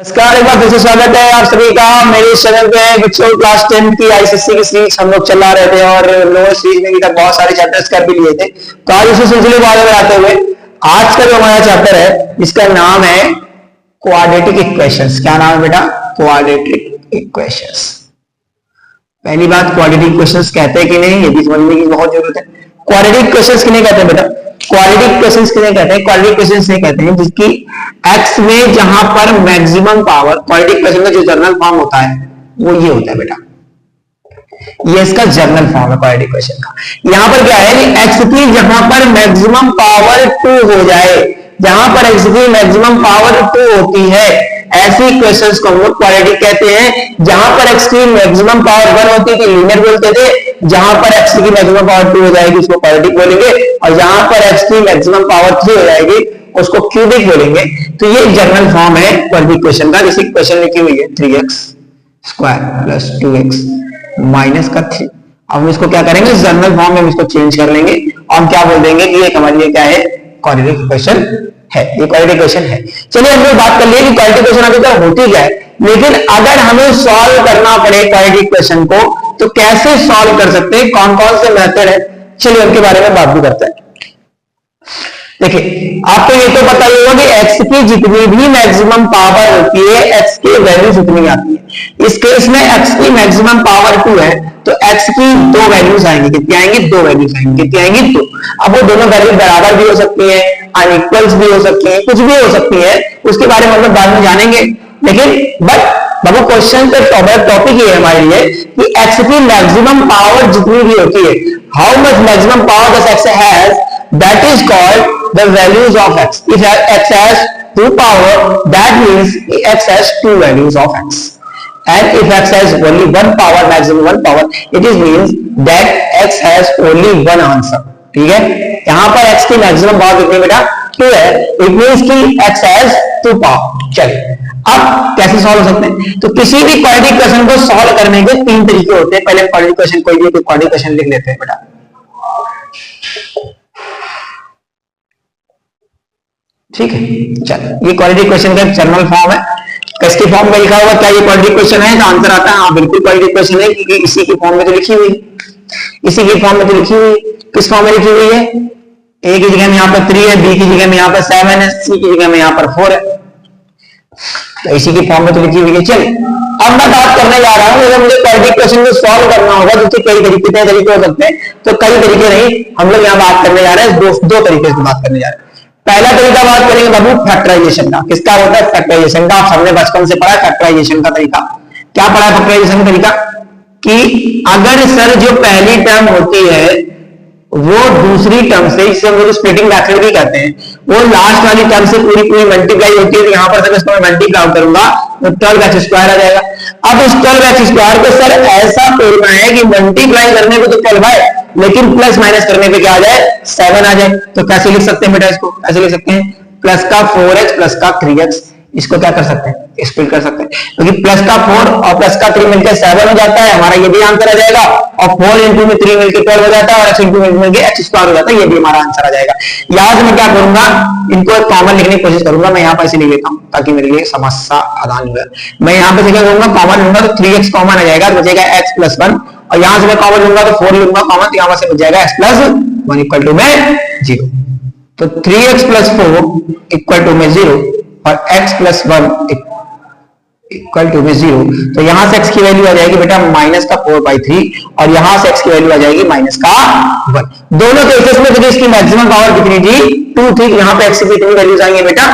नमस्कार, एक बार फिर से स्वागत है आप सभी का मेरे चैनल पे। बच्चों, क्लास 10 की आईसीएसई की सीरीज हम लोग चला रहे थे और लोअर सीरीज में भी तक बहुत सारे चैप्टर्स कर भी लिए थे। तो आज उसी सिलसिले को आगे बढ़ाते हुए आज का जो हमारा चैप्टर है इसका नाम है क्वाड्रेटिक इक्वेशंस। क्या नाम है बेटा? Quadratic equations. पहली बात, क्वाड्रेटिक इक्वेशंस कहते हैं कि नहीं, ये भी समझने की बहुत जरूरत है। क्वाड्रेटिक इक्वेशंस किन्हें कहते हैं बेटा? क्वाड्रेटिक इक्वेशंस किन्हें कहते हैं? क्वाड्रेटिक इक्वेशंस से कहते हैं जिसकी x में जहां पर मैक्सिमम पावर, क्वाड्रेटिक इक्वेशन का जो जनरल फॉर्म होता है वो ये होता है बेटा, ये इसका जनरल फॉर्म है क्वाड्रेटिक इक्वेशन का। यहां पर क्या है कि x की जहां पर मैक्सिमम पावर 2 हो जाए, जहां पर x की मैक्सिमम पावर 2 होती है, ऐसी इक्वेशंस को हम लोग क्वाड्रेटिक कहते हैं। जहां पर x की मैक्सिमम पावर 1 होती थी लीनियर बोलते थे, जहां पर x की मैक्सिमम पावर 2 हो जाएगी उसको क्वाड्रेटिक बोलेंगे, और जहां पर x की मैक्सिमम पावर 3 हो जाएगी उसको क्यूबिक बोलेंगे। तो ये जनरल फॉर्म है क्वाड्रेटिक इक्वेशन का। जैसे इक्वेशन लिखी हुई है 3x square plus 2x minus का 3। अब हम इसको क्या करेंगे, जनरल फॉर्म में हम इसको चेंज कर लेंगे और हम क्या बोल देंगे कि ये हमारे लिए क्या है, क्वाड्रेटिक इक्वेशन है। ये क्वाड्रेटिक इक्वेशन है। चलिए हम लोग बात कर लिए कि क्वाड्रेटिक इक्वेशन अभी तक होती क्या है, लेकिन अगर हमें सॉल्व करना पड़े क्वाड्रेटिक इक्वेशन को तो कैसे सॉल्व कर सकते हैं, कौन कौन से मेथड है, चलिए उनके बारे में बात भी करते हैं। देखिए, आपको ये तो पता ही होगा कि x की जितनी भी मैक्सिमम पावर होती है x की वैल्यूज उतनी आती है। इस केस में x की मैक्सिमम पावर 2 है तो x की दो वैल्यूज आएंगी। कितनी आएंगी? दो वैल्यूज आएंगी। कितनी आएंगी? 2। अब वो दोनों वैल्यू बराबर भी हो सकती है, अनइक्वल्स भी हो सकती है, कुछ भी हो सकती है, उसके बारे में हम लोग बाद में जानेंगे। लेकिन बाबू क्वेश्चन पे टॉपिक ये है हमारे लिए कि x की मैक्सिमम पावर जितनी भी होती है, how much maximum power does x has, that is called the values of x. If x has 2 power, that means x has 2 values of x. And if x has only 1 power, maximum 1 power, it is means that x has only one answer. ठीक है, यहां पर x की maximum power कितनी बेटा? 2 है। It means कि x has 2 power. चलिए, अब कैसे सॉल्व हो सकते हैं? तो किसी भी क्वाड्रेटिक इक्वेशन को सॉल्व करने के 3 तरीके होते हैं। पहले क्वाड्रेटिक इक्वेशन कोई भी क्वाड्रेटिक इक्वेशन लिख लेते हैं बेटा। ठीक है, चलो ये क्वाड्रेटिक इक्वेशन का जनरल फॉर्म है। किसके फॉर्म में लिखा हुआ? क्या ये क्वाड्रेटिक इक्वेशन है? तो आंसर आता है हाँ, बिल्कुल क्वाड्रेटिक इक्वेशन है, क्योंकि इसी की फॉर्म में तो लिखी हुई, इसी की फॉर्म में तो लिखी हुई। किस फॉर्म में लिखी हुई है? a की जगह में यहाँ पर 3 है, b की जगह में यहाँ पर 7 है, c की जगह में यहाँ पर 4 है, तो इसी की फॉर्म में तो लिखी हुई है। चलिए, अब मैं बात करने जा रहा हूं, अगर मुझे क्वाड्रेटिक इक्वेशन को सॉल्व करना होगा तो कई तरीके हो सकते हैं। तो कई तरीके नहीं, हम लोग यहाँ बात करने जा रहे हैं दो तरीके से बात करने जा रहे हैं। पहला तरीका बात करेंगे बाबू फैक्टराइजेशन का। किसका होता है? फैक्टराइजेशन का। आप सबने बचपन से पढ़ा फैक्टराइजेशन का तरीका। क्या पढ़ा है फैक्टराइजेशन का तरीका? कि अगर सर जो पहली टर्म होती है वो दूसरी टर्म से, जिसे हम लोग स्प्लिटिंग फैक्टर भी कहते हैं, वो लास्ट वाली टर्म से पूरी मल्टीप्लाई होती है, तो यहाँ पर सर इसको मैं मल्टीप्लाई करूंगा तो 12x स्क्वायर आ जाएगा। अब इस 12x स्क्वायर को सर ऐसा तोड़ना है कि मल्टीप्लाई करने को तो 12 है, लेकिन प्लस माइनस करने पे क्या आ जाए? 7 आ जाए। तो कैसे लिख सकते हैं बेटा इसको? ऐसे लिख सकते हैं प्लस का 4x प्लस का 3x। इसको क्या कर सकते हैं? स्प्लिट कर सकते हैं, क्योंकि प्लस का 4 और प्लस का 3 मिलकर 7 हो जाता है, हमारा ये भी आंसर आ जाएगा। और 4 इंटू में 3 मिलकर 12 हो जाता है, और x इंटू में मिलकर x स्क्वायर हो जाता है, ये भी हमारा आंसर आ जाएगा। यहां से मैं क्या करूंगा, इनको एक कॉमन लिखने की कोशिश करूंगा। मैं यहाँ पर इसे लिख लेता हूँ ताकि मेरे लिए समस्या आसान हो जाए। मैं यहाँ पे क्या करूंगा, कॉमन लूंगा तो 3x कॉमन आ जाएगा, बचेगा x प्लस 1, और यहां से मैं कॉमन लूंगा तो 4 लूंगा कॉमन, तो यहां से बच जाएगा x प्लस 1 इक्वल टू में 0। तो 3x प्लस 4 इक्वल टू में 0 और x प्लस 1 इक्वल टू में 0। तो यहां से x की वैल्यू आ जाएगी बेटा माइनस का 4/3, और यहां से x की वैल्यू आ जाएगी माइनस का 1। दोनों केसेस में देखिए इसकी मैक्सिमम पावर कितनी थी? 2 थी। यहाँ पे x की कितनी वैल्यूज आएंगे बेटा?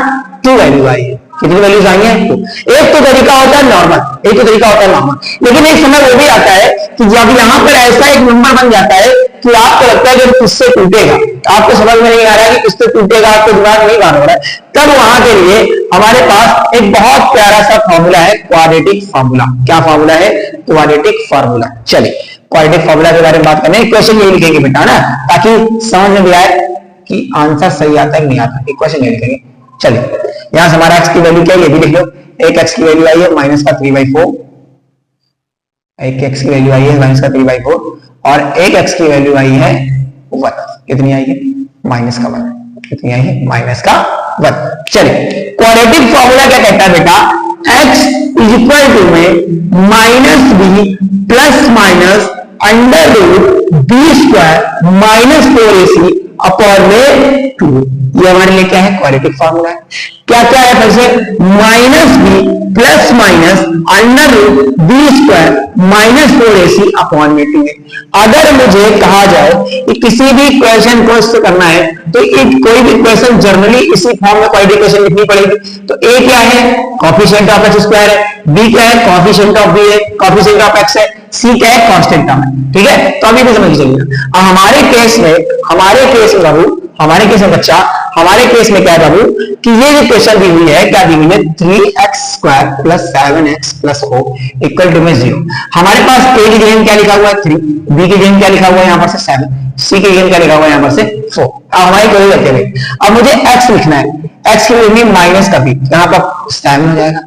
2 वैल्यू आई है। कितनी वैल्यूज आएंगे? 2। एक तो तरीका होता है नॉर्मल, लेकिन एक समय वो भी आता है कि जब यहाँ पर ऐसा एक नंबर बन जाता है कि आपको लगता है कि किससे टूटेगा, आपको समझ में नहीं आ रहा है कि किससे टूटेगा, आपको दिमाग नहीं काम हो रहा है, तब वहां के लिए हमारे पास एक बहुत प्यारा सा फॉर्मूला है, क्वाड्रेटिक फॉर्मूला। क्या फॉर्मूला है? Quadratic formula. चलिए क्वाड्रेटिक फॉर्मूला के बारे में बात करने, इक्वेशन यही लिखेंगे बेटा ना, ताकि समझ में भी आए कि आंसर सही आता है नहीं आता। इक्वेशन यही लिखेंगे। चलिए, यहां से हमारा x की वैल्यू क्या है ये भी लिख लो। एक x की वैल्यू आई है माइनस का 3/4, एक x की वैल्यू आई है माइनस का 3/4, और एक x की वैल्यू आई है 1। कितनी आई है? माइनस का 1। कितनी आई है? माइनस का 1। चलिए, क्वाड्रेटिक फॉर्मूला क्या कहता है बेटा? इक्वल टू में minus b plus minus under root b square minus 4ac upon में 2। ये हमारे लिए क्या है, क्वाड्रेटिक फॉर्मूला है। क्या क्या है फिर से, minus b plus minus under root b square minus 4ac upon में 2। अगर मुझे कहा जाए कि किसी भी क्वेश्चन को इससे करना है तो कोई भी क्वेश्चन जनरली इसी फॉर्म में क्वाड्रेटिक इक्वेशन लिखनी पड़ेगी। तो ए क्या है, कोफिशिएंट ऑफ एक्स स्क्वायर है, बी क्या है, कोफिशिएंट ऑफ बी है, कोफिशिएंट ऑफ एक्स है, सी क्या है, कांस्टेंट टर्म है। ठीक है, तो अभी भी समझ चलिए। अब हमारे केस में बाबू, हमारे केस में बच्चा, हमारे केस में क्या है बाबू कि ये जो क्वेश्चन दी हुई है, क्या दी हुई है, 3x square plus 7x plus 4 equal to में 0। हमारे पास ए की जगह क्या लिखा हुआ है 3, बी की जगह क्या लिखा हुआ है यहाँ पर से 7, सी की जगह क्या लिखा हुआ है यहाँ पर से 4। अब हमारी कोई करते हुए अब मुझे x लिखना है, x की वैल्यू माइनस का भी, यहाँ पर 7 हो जाएगा,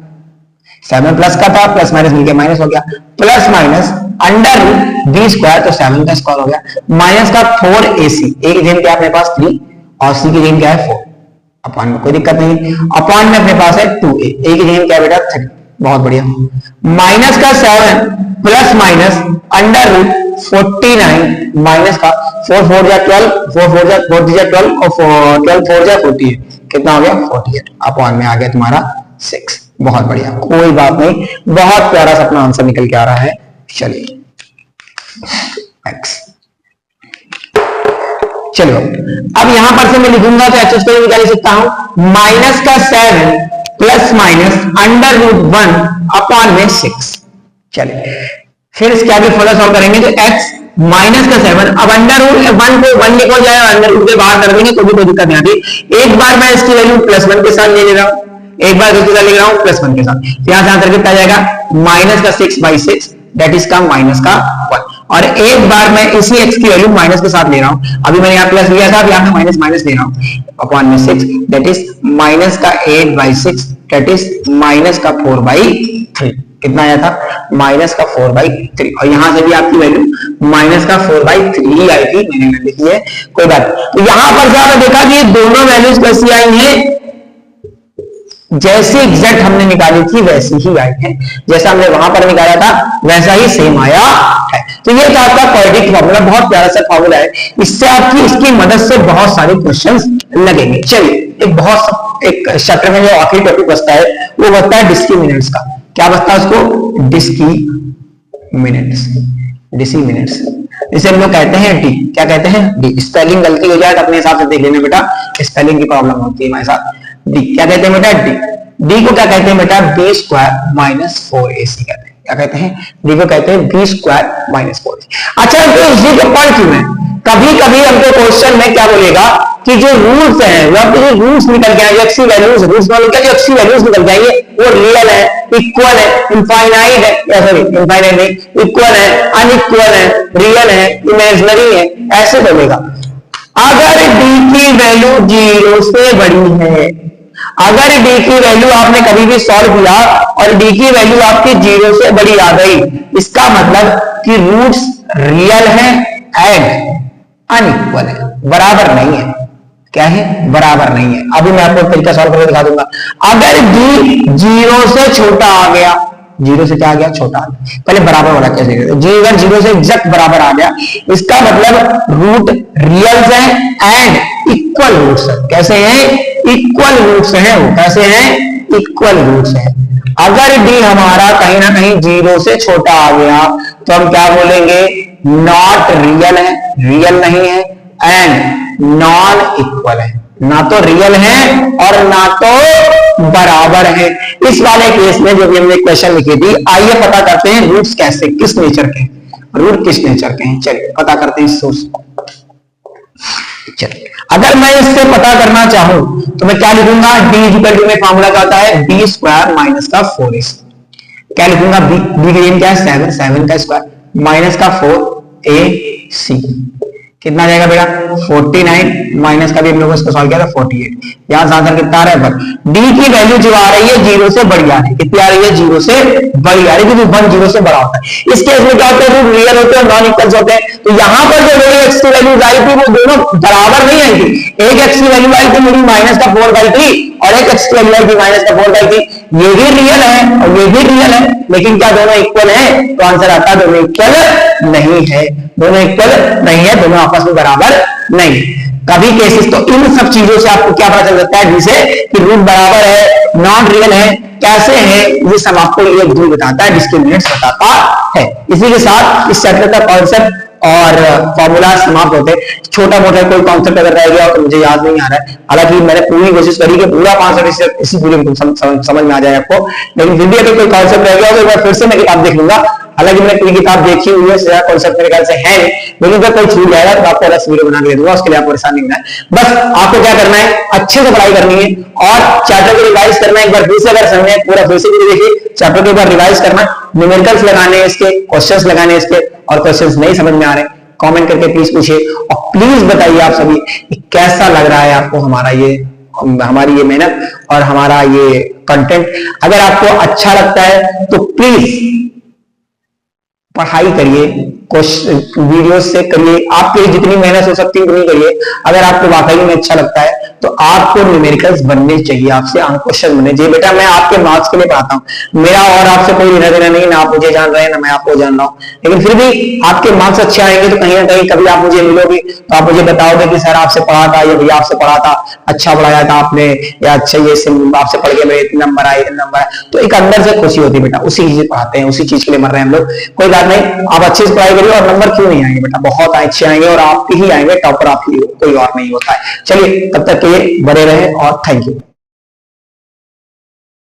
7 प्लस का था, प्लस माइनस मिलकर माइनस हो गया, plus minus under root b square, तो 7 का स्क्वायर हो गया, माइनस का 4ac, ए की जगह क्या अपने पास 3 और सी की जगह क्या है 4, अपॉन में कोई दिक्कत नहीं, अपॉन में अपने पास है 2a, ए की जगह क्या बेटा 3, बहुत बढ़िया, माइनस का 7 plus minus under root 49 minus का 4 4 जा 12, 4 4 जा 4 जा 12 और 12 4 जा 48, कितना हो गया 48, अपॉन में आ गया तुम्हारा 6। बहुत बढ़िया, कोई बात नहीं, बहुत प्यारा सा अपना आंसर निकल के आ रहा है। चलिए x, चलो अब यहां पर से मैं लिखूंगा तो एक्स स्क्वायर निकाल सकता हूं, माइनस का 7 plus minus under root 1 upon में 6। चलिए फिर इसके आगे थोड़ा सॉल्व करेंगे तो x माइनस का 7, अब अंडर रूट 1 को 1 निकल जाएगा, अंडर रूट के बाहर कर देंगे तो भी कोई दिक्कत नहीं आती। एक बार मैं इसकी वैल्यू प्लस 1 के साथ ले रहा हूं, एक बार किसके साथ ले रहा हूं, प्लस 1 के साथ, यहां से आंसर कितना जाएगा, माइनस का 6/6 दैट इज का माइनस का 1। और एक बार मैं इसी x की वैल्यू माइनस के साथ ले रहा हूं, अभी मैंने यहाँ प्लस लिया था, अब यहाँ माइनस माइनस ले रहा हूं, अपॉन में 6 दैट इज माइनस का 8/6 दैट इज माइनस का 4/3। कितना आया था, माइनस का 4/3, और यहां से भी आपकी वैल्यू माइनस का 4/3 ही आई थी, मैंने लिखी है, कोई बात। तो यहां पर से आपने देखा कि ये दोनों वैल्यूज कैसी आई हैं, जैसे एग्जैक्ट हमने निकाली थी वैसी ही आई है, जैसा हमने वहां पर निकाला था वैसा ही सेम आया है। तो ये था आपका क्वाड्रेटिक फॉर्मूला, बहुत प्यारा सा फॉर्मूला है, इससे आपकी इसकी मदद से बहुत सारे क्वेश्चंस लगेंगे। चलिए एक चैप्टर में जो आखिरी टॉपिक बचता है वो बचता है डिस्क्रिमिनेंट्स का। क्या बचता है उसको, डिस्क्रिमिनेंट्स, इसे हम लोग कहते हैं डी। क्या कहते हैं, डी। स्पेलिंग गलती हो जाए तो अपने हिसाब से देख लेना बेटा, स्पेलिंग की प्रॉब्लम होती है हमारे साथ। डी क्या कहते हैं बेटा, डी, डी को क्या कहते हैं बेटा, बी स्क्वायर माइनस 4ac कहते हैं। क्या कहते हैं, डी को कहते हैं बी स्क्वायर माइनस 4ac। अच्छा तो इसी के पॉइंट क्यों है, कभी कभी हमको क्वेश्चन में क्या बोलेगा कि जो रूट्स हैं, जो रूट्स निकल के आए, जो एक्सी वैल्यूज, रूट्स मतलब क्या, जो एक्सी वैल्यूज निकल के आएंगे वो रियल है, इक्वल है, इनफाइनाइट है, सॉरी इनफाइनाइट नहीं, इक्वल है, अनइक्वल है, रियल है, इमेजिनरी है, ऐसे बोलेगा। अगर डी की वैल्यू 0 से बड़ी है, अगर डी की वैल्यू आपने कभी भी सॉल्व किया और डी की वैल्यू आपकी 0 से बड़ी आ गई, इसका मतलब कि रूट्स रियल है एंड अनइक्वल है, बराबर नहीं है। क्या है, बराबर नहीं है। अभी मैं आपको तरीका सॉल्व करके दिखा दूंगा। अगर डी 0 से छोटा आ गया, 0 से क्या आ गया, छोटा आ गया, पहले बराबर वाला कैसे, जी अगर 0 से एग्जैक्ट बराबर आ गया, इसका मतलब रूट रियल है एंड इक्वल रूट्स है। कैसे हैं, इक्वल रूट्स हैं, वो कैसे हैं, इक्वल रूट्स हैं। अगर डी हमारा कहीं ना कहीं 0 से छोटा आ गया तो हम क्या बोलेंगे, नॉट रियल है, रियल नहीं है, एंड नॉन इक्वल है, ना तो रियल है और ना तो बराबर है। इस वाले केस में जो भी हमने क्वेश्चन लिखी थी, आइए पता करते हैं रूट्स कैसे, किस नेचर के, रूट किस नेचर के हैं। चलिए पता करते हैं इस सोर्स को। चलिए अगर मैं इससे पता करना चाहूं तो मैं क्या लिखूंगा, डी इक्वल टू में फॉर्मूला क्या होता है, बी स्क्वायर माइनस का 4ac। क्या लिखूंगा, बी की क्या है 7, 7 का स्क्वायर माइनस का 4ac। कितना जाएगा बेटा 49, माइनस का भी हम लोगों ने सॉल्व किया था 48। यहां से आंसर कितना आ रहा है पर डी की वैल्यू जो आ रही है 0 से बड़ी आ रही है। कितनी आ रही है 0 से बड़ी आ रही है, क्योंकि 1 0 से बड़ा होता है। इस केस में क्या होता है, रूट रियल होते हैं, नॉन इक्वल्स होते हैं। तो यहां पर जो मेरी एक्स की वैल्यूज आई थी वो दोनों बराबर नहीं आई थी। एक एक्स की वैल्यू आई थी मेरी -4/3 और एक एक्स की वैल्यू आई थी -4/3। ये भी रियल है और ये भी रियल है, लेकिन क्या दोनों इक्वल है? तो आंसर आता है दोनों इक्वल नहीं है, दोनों इक्वल नहीं है, दोनों आपस में बराबर नहीं। कभी केसेस तो इन सब चीजों से आपको क्या पता चल सकता है, जिसे कि रूट बराबर है, नॉन रियल है, कैसे है, ये सब आपको ये दूर बताता है, डिस्क्रिमिनेंट्स बताता है। इसी के साथ इस चैप्टर का कॉन्सेप्ट और फॉर्मूला समाप्त होते। छोटा मोटा कोई कॉन्सेप्ट अगर रह गया हो तो मुझे याद नहीं आ रहा है, हालांकि मैंने पूरी कोशिश करी कि पूरा कॉन्सेप्ट इसी पूरे में समझ में आ जाए आपको, लेकिन फिर भी अगर कोई कॉन्सेप्ट रह गया हो तो एक बार फिर से मैं किताब देख लूंगा। हालांकि मैंने पूरी किताब देखी हुई है, सारा कॉन्सेप्ट मेरे ख्याल से है, लेकिन अगर कोई छूट जाएगा तो आपको अलग वीडियो बना के दे दूंगा, उसके लिए आपको परेशान नहीं होना है। बस आपको क्या करना है, अच्छे से पढ़ाई करनी है और चैप्टर को रिवाइज करना है। एक बार फिर से अगर समझे पूरा फिर से वीडियो देखिए, चैप्टर को एक बार रिवाइज करना, न्यूमेरिकल्स लगाने हैं इसके, क्वेश्चंस लगाने हैं इसके, और क्वेश्चंस नहीं समझ में आ रहे कमेंट करके प्लीज पूछिए और प्लीज बताइए आप सभी कैसा लग रहा है आपको हमारी ये मेहनत और हमारा ये कंटेंट। अगर आपको अच्छा लगता है तो प्लीज पढ़ाई करिए, वीडियो से करिए, आपके जितनी मेहनत हो सकती है उतनी करिए। अगर आपको वाकई में अच्छा लगता है तो आपको न्यूमेरिकल्स बनने चाहिए, आपसे क्वेश्चन बनने चाहिए। बेटा मैं आपके मार्क्स के लिए पढ़ाता हूं, मेरा और आपसे कोई लेना देना नहीं, ना आप मुझे जान रहे हैं ना मैं आपको जान रहा हूं, लेकिन फिर भी आपके मार्क्स अच्छे आएंगे तो कहीं ना कहीं कभी आप मुझे मिलोगे तो आप मुझे बताओगे कि सर आपसे पढ़ा था या भैया आपसे पढ़ा था, अच्छा पढ़ाया था आपने, या अच्छा ये आपसे पढ़ के मेरे इतने नंबर आए, इतने नंबर आए, तो एक अंदर से खुशी होती है बेटा। उसी चीज पढ़ाते हैं, उसी चीज के लिए मर रहे हैं हम लोग। कोई बात नहीं, आप अच्छे से पढ़ाई करिए और नंबर क्यों नहीं आएंगे बेटा, बहुत अच्छे आएंगे और आप ही आएंगे, टॉपर आप ही, कोई और नहीं होता है। चलिए तब तक के लिए बने रहे और थैंक यू।